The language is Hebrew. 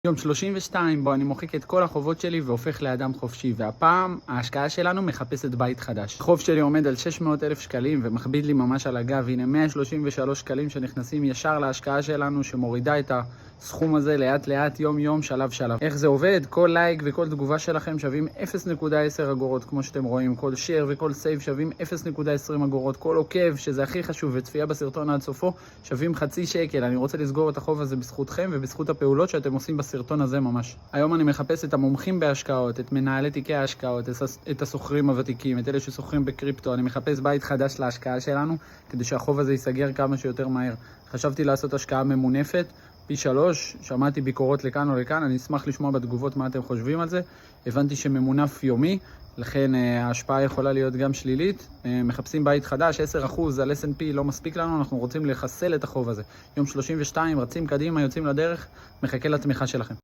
יום 32 בו אני מוחק את כל החובות שלי והופך לאדם חופשי, והפעם ההשקעה שלנו מחפשת בית חדש. החוב שלי עומד על 600,000 שקלים ומכביד לי ממש על הגב. הנה 133 שקלים שנכנסים ישר להשקעה שלנו, שמורידה את הסכום הזה לאט לאט, יום יום, שלב שלב. איך זה עובד? כל לייק וכל תגובה שלכם שווים 0.10 אגורות, כמו שאתם רואים. כל שייר וכל סייב שווים 0.20 אגורות. כל עוקב, שזה הכי חשוב, וצפייה בסרטון עד סופו, שווים חצי שקל. אני רוצה לסגור את החוב הזה בזכותכם ובזכות הפעולות שאתם עושים בסרטון הזה ממש. היום אני מחפש את המומחים בהשקעות, את מנהלי תיקי ההשקעות, את הסוחרים הוותיקים, את אלה שסוחרים בקריפטו. אני מחפש בית חדש להשקעה שלנו, כדי שהחוב הזה ייסגר כמה שיותר מהר. חשבתי לעשות השקעה ממונפת, פי 3, שמעתי ביקורות לכאן או לכאן, אני אשמח לשמוע בתגובות מה אתם חושבים על זה. הבנתי שממונף יומי, לכן ההשפעה יכולה להיות גם שלילית. מחפשים בית חדש, 10% על S&P לא מספיק לנו, אנחנו רוצים לחסל את החוב הזה. יום 32, רצים קדימה, יוצאים לדרך, מחכה לתמיכה שלכם.